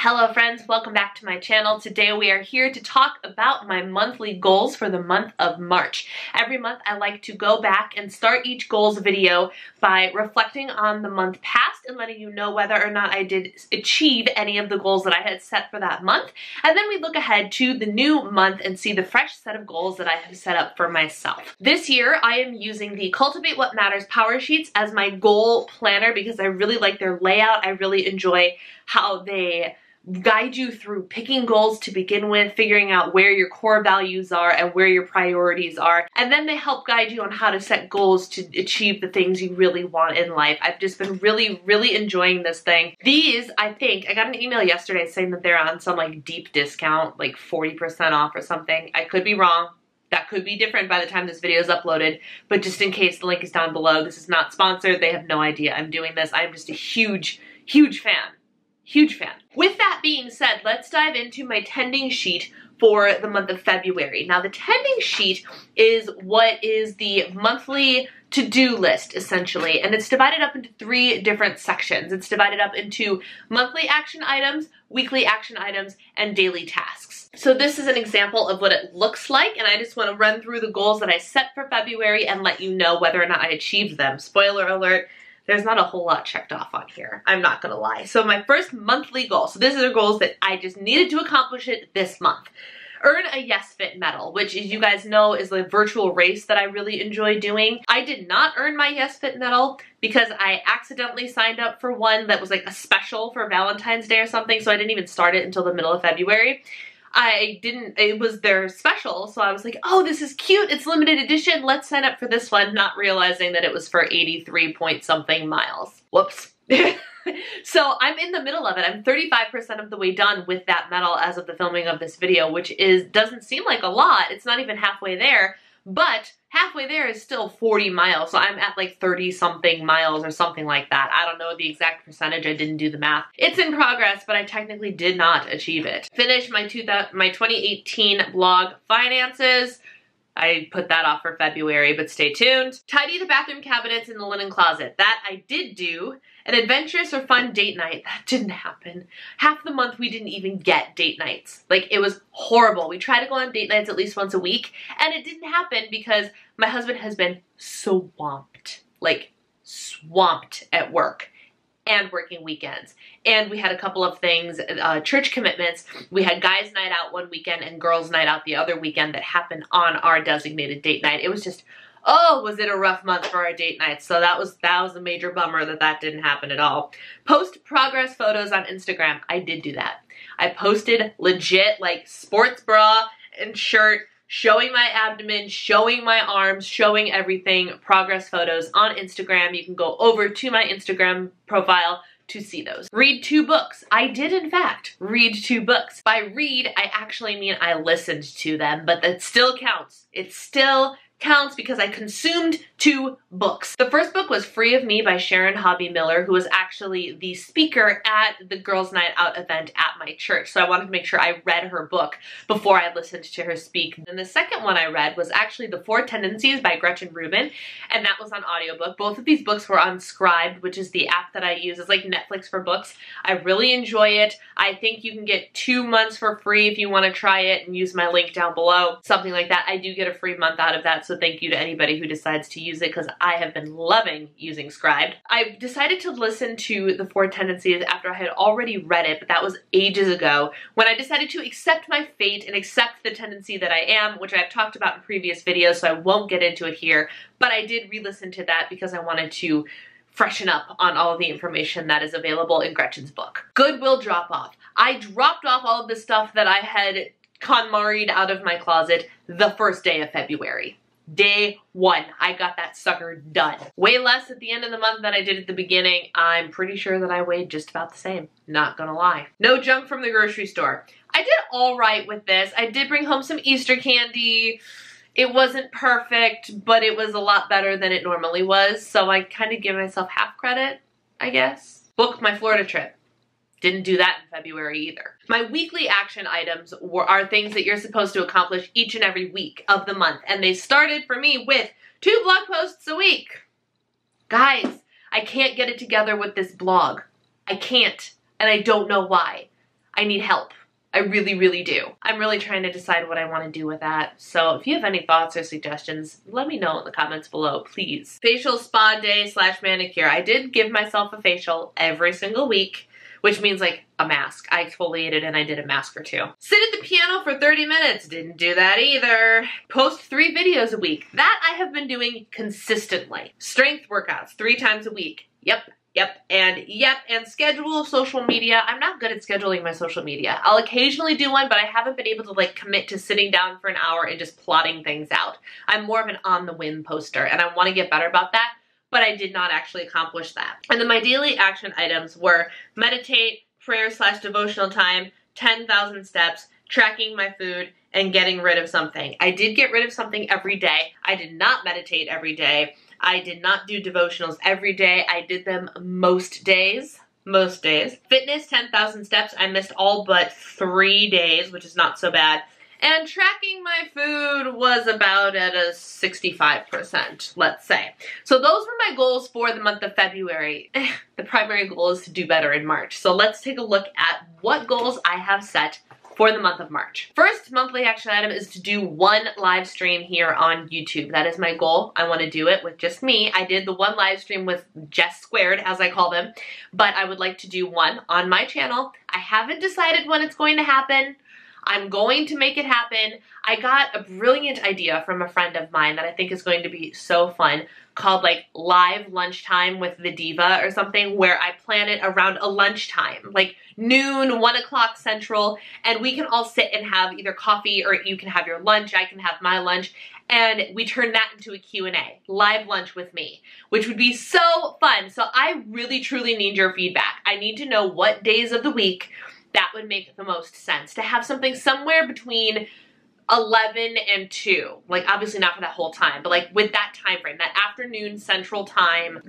Hello friends, welcome back to my channel. Today we are here to talk about my monthly goals for the month of March. Every month I like to go back and start each goals video by reflecting on the month past and letting you know whether or not I did achieve any of the goals that I had set for that month. And then we look ahead to the new month and see the fresh set of goals that I have set up for myself. This year I am using the Cultivate What Matters Powersheets as my goal planner because I really like their layout. I really enjoy how they guide you through picking goals to begin with, figuring out where your core values are and where your priorities are, and then they help guide you on how to set goals to achieve the things you really want in life. I've just been really enjoying this thing. These, I think, I got an email yesterday saying that they're on some like deep discount, like 40% off or something. I could be wrong. That could be different by the time this video is uploaded, but just in case, the link is down below. This is not sponsored. They have no idea I'm doing this. I'm just a huge fan. Huge fan. With that being said, let's dive into my tending sheet for the month of February. Now, the tending sheet is what is the monthly to-do list, essentially, and it's divided up into 3 different sections. It's divided up into monthly action items, weekly action items, and daily tasks. So this is an example of what it looks like, and I just want to run through the goals that I set for February and let you know whether or not I achieved them. Spoiler alert, there's not a whole lot checked off on here. I'm not gonna lie. So my first monthly goal, so these are the goals that I just needed to accomplish it this month. Earn a Yes Fit medal, which, as you guys know, is the virtual race that I really enjoy doing. I did not earn my Yes Fit medal because I accidentally signed up for one that was like a special for Valentine's Day or something, so I didn't even start it until the middle of February. It was their special, so I was like, oh, this is cute, it's limited edition, let's sign up for this one, not realizing that it was for 83 point something miles. Whoops. So I'm in the middle of it. I'm 35% of the way done with that medal as of the filming of this video, which doesn't seem like a lot. It's not even halfway there, but halfway there is still 40 miles. So I'm at like 30 something miles or something like that. I don't know the exact percentage. I didn't do the math. It's in progress, but I technically did not achieve it. Finish my 2018 blog finances. I put that off for February, but stay tuned. Tidy the bathroom cabinets in the linen closet. That I did do. An adventurous or fun date night. That didn't happen. Half the month we didn't even get date nights. Like, it was horrible. We tried to go on date nights at least once a week, and it didn't happen because my husband has been swamped. Like, swamped at work and working weekends. And we had a couple of things, church commitments. We had guys' night out one weekend and girls' night out the other weekend that happened on our designated date night. It was just, oh, was it a rough month for our date nights. So that was a major bummer that didn't happen at all. Post progress photos on Instagram. I did do that. I posted legit like sports bra and shirt, showing my abdomen, showing my arms, showing everything, progress photos on Instagram. You can go over to my Instagram profile to see those. Read 2 books. I did, in fact, read 2 books. By read, I actually mean I listened to them, but that still counts. It still counts because I consumed 2 books. The first book was Free of Me by Sharon Hobby Miller, who was actually the speaker at the Girls Night Out event at my church. So I wanted to make sure I read her book before I listened to her speak. And the second one I read was actually The 4 Tendencies by Gretchen Rubin, and that was on audiobook. Both of these books were on Scribd, which is the app that I use. It's like Netflix for books. I really enjoy it. I think you can get 2 months for free if you want to try it and use my link down below. Something like that. I do get a free month out of that, so thank you to anybody who decides to use it because I have been loving using Scribd. I decided to listen to The 4 Tendencies after I had already read it, but that was ages ago, when I decided to accept my fate and accept the tendency that I am, which I've talked about in previous videos, so I won't get into it here, but I did re-listen to that because I wanted to freshen up on all of the information that is available in Gretchen's book. Goodwill drop-off. I dropped off all of the stuff that I had KonMari'd out of my closet the first day of February. Day 1, I got that sucker done. Way less at the end of the month than I did at the beginning. I'm pretty sure that I weighed just about the same, not gonna lie. No junk from the grocery store. I did all right with this. I did bring home some Easter candy. It wasn't perfect, but it was a lot better than it normally was, so I kind of give myself half credit, I guess. Booked my Florida trip. Didn't do that in February either. My weekly action items are things that you're supposed to accomplish each and every week of the month. And they started for me with 2 blog posts a week. Guys, I can't get it together with this blog. I can't, and I don't know why. I need help. I really, really do. I'm really trying to decide what I want to do with that. So if you have any thoughts or suggestions, let me know in the comments below, please. Facial spa day / manicure. I did give myself a facial every single week, which means like a mask. I exfoliated and I did a mask or 2. Sit at the piano for 30 minutes. Didn't do that either. Post 3 videos a week. That I have been doing consistently. Strength workouts 3 times a week. Yep. And schedule social media. I'm not good at scheduling my social media. I'll occasionally do one, but I haven't been able to like commit to sitting down for an hour and just plotting things out. I'm more of an on the whim poster and I want to get better about that, but I did not actually accomplish that. And then my daily action items were meditate, prayer / devotional time, 10,000 steps, tracking my food, and getting rid of something. I did get rid of something every day. I did not meditate every day. I did not do devotionals every day. I did them most days. Fitness, 10,000 steps. I missed all but 3 days, which is not so bad. And tracking my food was about at a 65%, let's say. So those were my goals for the month of February. The primary goal is to do better in March. So let's take a look at what goals I have set for the month of March. First monthly action item is to do 1 live stream here on YouTube. That is my goal. I want to do it with just me. I did the 1 live stream with Jess Squared, as I call them, but I would like to do 1 on my channel. I haven't decided when it's going to happen. I'm going to make it happen. I got a brilliant idea from a friend of mine that I think is going to be so fun, called like live lunchtime with the diva or something, where I plan it around a lunchtime, like noon, 1 o'clock central, and we can all sit and have either coffee or you can have your lunch, I can have my lunch, and we turn that into a Q&A, live lunch with me, which would be so fun. So I really truly need your feedback. I need to know what days of the week that would make the most sense, to have something somewhere between 11 and 2. Like obviously not for that whole time, but like with that time frame, that afternoon central time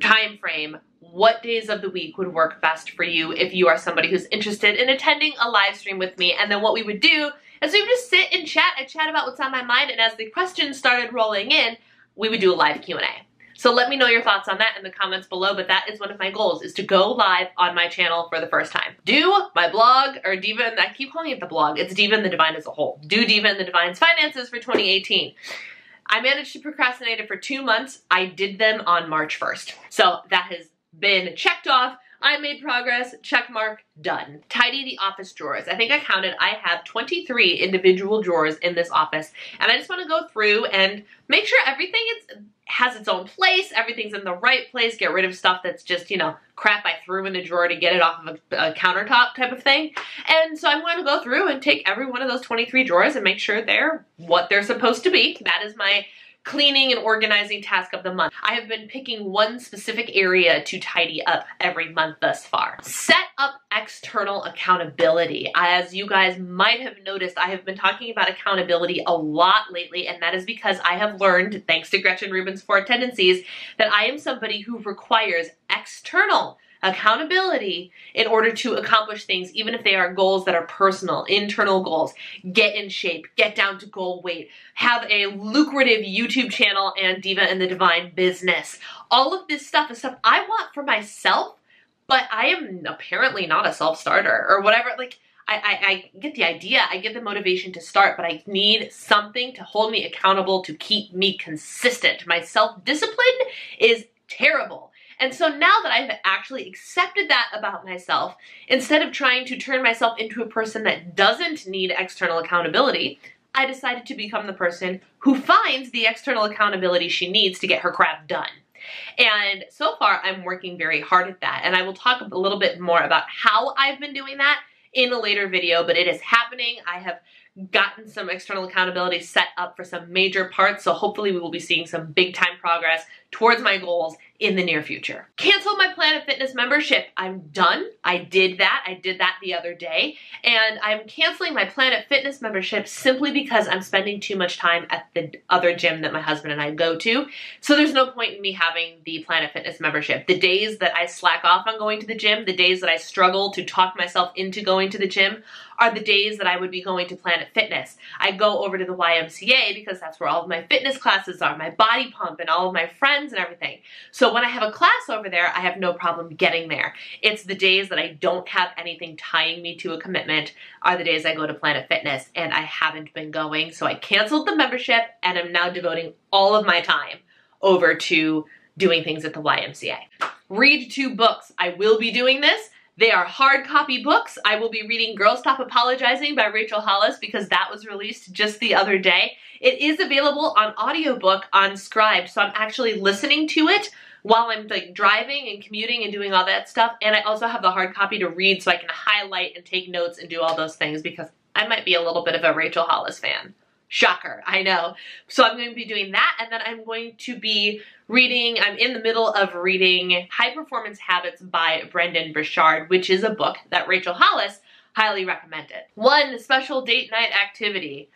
frame, what days of the week would work best for you if you are somebody who's interested in attending a live stream with me. And then what we would do is we would just sit and chat. I chat about what's on my mind, and as the questions started rolling in, we would do a live Q&A. So let me know your thoughts on that in the comments below, but that is one of my goals, is to go live on my channel for the first time. Do my blog, or Diva, and I keep calling it the blog, it's Diva and the Divine as a whole. Do Diva and the Divine's finances for 2018. I managed to procrastinate it for 2 months. I did them on March 1st. So that has been checked off. I made progress, check mark, done. Tidy the office drawers. I think I counted, I have 23 individual drawers in this office, and I just want to go through and make sure everything has its own place, everything's in the right place, get rid of stuff that's just, you know, crap I threw in the drawer to get it off of a countertop type of thing. And so I'm going to go through and take every one of those 23 drawers and make sure they're what they're supposed to be. That is my cleaning and organizing task of the month. I have been picking one specific area to tidy up every month thus far. Set up external accountability. As you guys might have noticed, I have been talking about accountability a lot lately, and that is because I have learned, thanks to Gretchen Rubin's 4 Tendencies, that I am somebody who requires external accountability in order to accomplish things, even if they are goals that are personal, internal goals. Get in shape, get down to goal weight, have a lucrative YouTube channel and Diva and the Divine business. All of this stuff is stuff I want for myself, but I am apparently not a self-starter or whatever. Like, I get the idea, I get the motivation to start, but I need something to hold me accountable, to keep me consistent. My self-discipline is terrible. And so now that I've actually accepted that about myself, instead of trying to turn myself into a person that doesn't need external accountability, I decided to become the person who finds the external accountability she needs to get her crap done. And so far, I'm working very hard at that. And I will talk a little bit more about how I've been doing that in a later video, but it is happening. I have gotten some external accountability set up for some major parts, so hopefully we will be seeing some big time progress towards my goals in the near future. Cancel my Planet Fitness membership. I'm done. I did that the other day, and I'm canceling my Planet Fitness membership simply because I'm spending too much time at the other gym that my husband and I go to, so there's no point in me having the Planet Fitness membership. The days that I slack off on going to the gym, the days that I struggle to talk myself into going to the gym, are the days that I would be going to Planet Planet Fitness. I go over to the YMCA because that's where all of my fitness classes are, my body pump and all of my friends and everything. So when I have a class over there, I have no problem getting there. It's the days that I don't have anything tying me to a commitment are the days I go to Planet Fitness, and I haven't been going. So I canceled the membership and I'm now devoting all of my time over to doing things at the YMCA. Read 2 books. I will be doing this. They are hard copy books. I will be reading Girl Stop Apologizing by Rachel Hollis because that was released just the other day. It is available on audiobook on Scribe, so I'm actually listening to it while I'm like driving and commuting and doing all that stuff. And I also have the hard copy to read so I can highlight and take notes and do all those things because I might be a little bit of a Rachel Hollis fan. Shocker, I know. So I'm going to be doing that, and then I'm going to be reading, I'm in the middle of reading High Performance Habits by Brendon Burchard, which is a book that Rachel Hollis highly recommended. One special date night activity,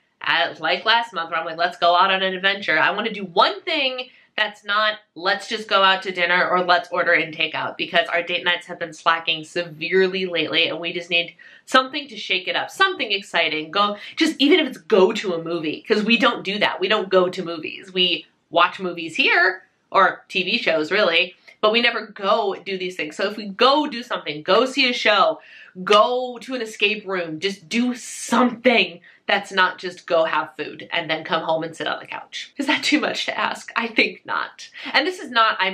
like last month where I'm like, let's go out on an adventure. I want to do one thing that's not, let's just go out to dinner or let's order in takeout, because our date nights have been slacking severely lately and we just need something to shake it up, something exciting. Go, just even if it's go to a movie, because we don't do that. We don't go to movies. We watch movies here, or TV shows really, but we never go do these things. So if we go do something, go see a show, go to an escape room, just do something that's not just go have food and then come home and sit on the couch. Is that too much to ask? I think not. And this is not, I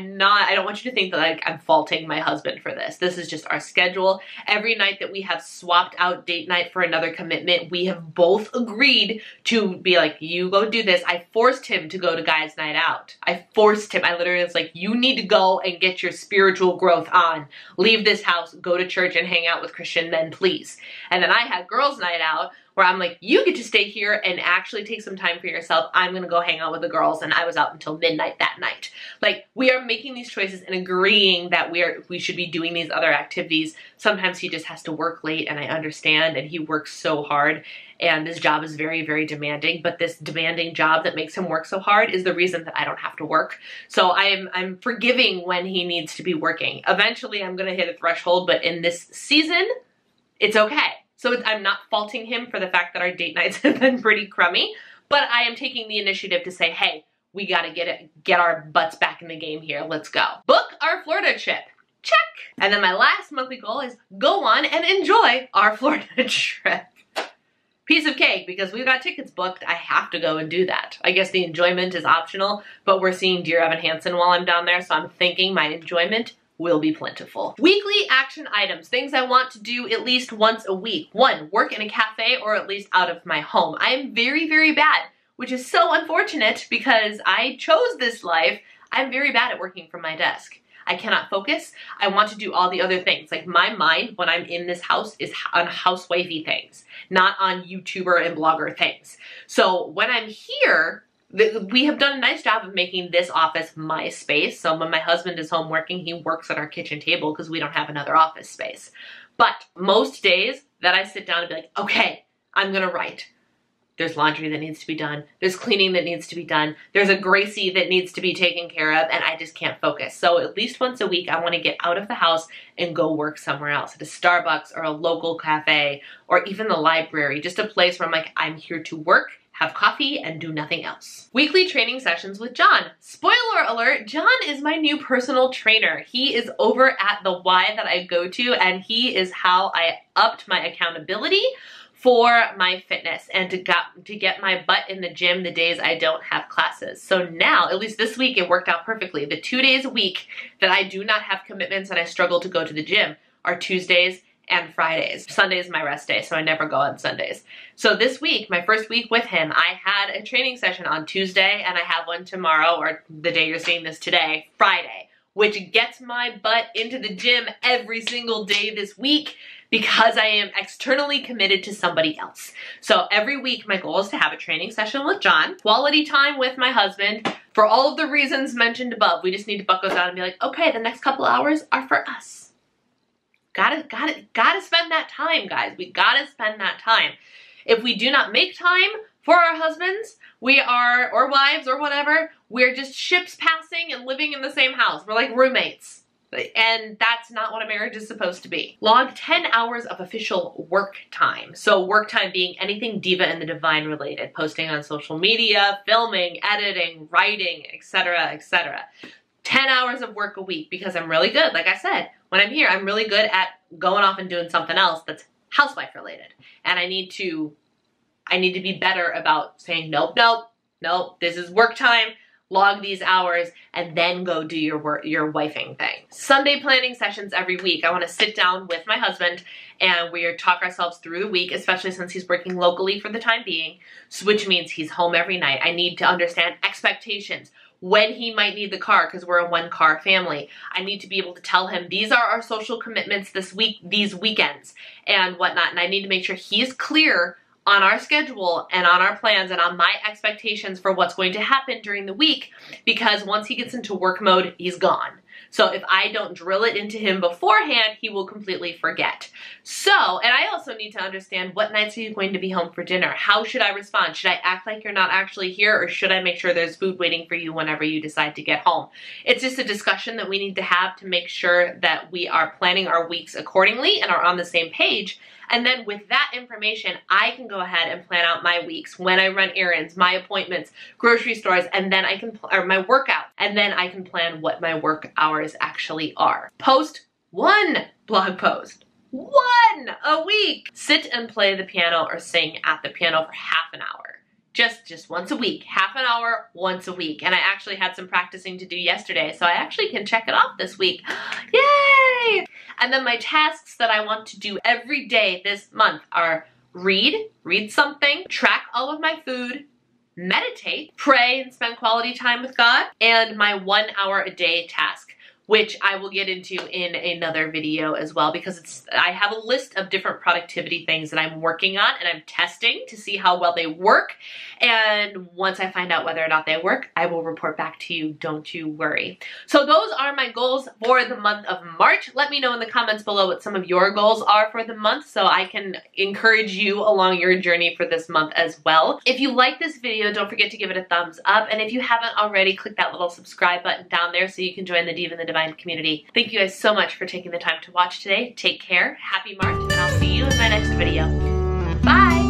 don't want you to think that like I'm faulting my husband for this. This is just our schedule. Every night that we have swapped out date night for another commitment, we have both agreed to be like, you go do this. I forced him to go to guys' night out. I forced him. I literally was like, you need to go and get your spiritual growth on. Leave this house, go to church and hang out with Christian men, please. And then I had girls' night out where I'm like, you get to stay here and actually take some time for yourself. I'm gonna go hang out with the girls, and I was out until midnight that night. Like, we are making these choices and agreeing that we should be doing these other activities. Sometimes he just has to work late, and I understand, and he works so hard, and this job is very, very demanding, but this demanding job that makes him work so hard is the reason that I don't have to work. So I'm forgiving when he needs to be working. Eventually, I'm gonna hit a threshold, but in this season, it's okay. So I'm not faulting him for the fact that our date nights have been pretty crummy, but I am taking the initiative to say, hey, we gotta get our butts back in the game here. Let's go. Book our Florida trip. Check. And then my last monthly goal is go on and enjoy our Florida trip. Piece of cake, because we've got tickets booked. I have to go and do that. I guess the enjoyment is optional, but we're seeing Dear Evan Hansen while I'm down there, so I'm thinking my enjoyment will be plentiful. Weekly action items, things I want to do at least once a week. 1, work in a cafe or at least out of my home. I am very, very bad, which is so unfortunate because I chose this life. I'm very bad at working from my desk. I cannot focus. I want to do all the other things. Like, my mind when I'm in this house is on housewifey things, not on YouTuber and blogger things. So when I'm here, we have done a nice job of making this office my space. So when my husband is home working, he works at our kitchen table because we don't have another office space. But most days that I sit down and be like, okay, I'm gonna write. There's laundry that needs to be done. There's cleaning that needs to be done. There's a Gracie that needs to be taken care of, and I just can't focus. So at least once a week, I want to get out of the house and go work somewhere else, at a Starbucks or a local cafe or even the library, just a place where I'm like, I'm here to work, have coffee, and do nothing else. Weekly training sessions with John. Spoiler alert, John is my new personal trainer. He is over at the Y that I go to, and he is how I upped my accountability for my fitness and to get my butt in the gym the days I don't have classes. So now, at least this week, it worked out perfectly. The 2 days a week that I do not have commitments and I struggle to go to the gym are Tuesdays and Fridays. Sunday is my rest day, so I never go on Sundays. So this week, my first week with him, I had a training session on Tuesday, and I have one tomorrow, or the day you're seeing this today, Friday, which gets my butt into the gym every single day this week because I am externally committed to somebody else. So every week, my goal is to have a training session with John, quality time with my husband, for all of the reasons mentioned above. We just need to buckle down and be like, okay, the next couple hours are for us. Gotta spend that time, guys. We gotta spend that time. If we do not make time for our husbands, or wives or whatever, we're just ships passing and living in the same house. We're like roommates. And that's not what a marriage is supposed to be. Log 10 hours of official work time. So work time being anything Diva and the Divine related, posting on social media, filming, editing, writing, etc., etc. 10 hours of work a week because I'm really good. Like I said, when I'm here, I'm really good at going off and doing something else that's housewife related. And I need to be better about saying, nope, nope, nope, this is work time. Log these hours, and then go do your wifing thing. Sunday planning sessions every week. I want to sit down with my husband and we talk ourselves through the week, especially since he's working locally for the time being, which means he's home every night. I need to understand expectations, when he might need the car because we're a one-car family. I need to be able to tell him these are our social commitments this week, these weekends, and whatnot. And I need to make sure he's clear on our schedule and on our plans and on my expectations for what's going to happen during the week, because once he gets into work mode, he's gone. So if I don't drill it into him beforehand, he will completely forget. So, and I also need to understand, what nights are you going to be home for dinner? How should I respond? Should I act like you're not actually here, or should I make sure there's food waiting for you whenever you decide to get home? It's just a discussion that we need to have to make sure that we are planning our weeks accordingly and are on the same page. And then with that information, I can go ahead and plan out my weeks, when I run errands, my appointments, grocery stores, and then I can, or my workout, and then I can plan what my work hours actually are. Post one blog post, one a week. Sit and play the piano or sing at the piano for half an hour. Just once a week, half an hour, once a week. And I actually had some practicing to do yesterday, so I actually can check it off this week. Yay! And then my tasks that I want to do every day this month are read something, track all of my food, meditate, pray and spend quality time with God, and my 1 hour a day task, which I will get into in another video as well, because I have a list of different productivity things that I'm working on and I'm testing to see how well they work. And once I find out whether or not they work, I will report back to you. Don't you worry. So those are my goals for the month of March. Let me know in the comments below what some of your goals are for the month so I can encourage you along your journey for this month as well. If you like this video, don't forget to give it a thumbs up. And if you haven't already, click that little subscribe button down there so you can join the Diva and the Divine community. Thank you guys so much for taking the time to watch today. Take care, happy March, and I'll see you in my next video. Bye!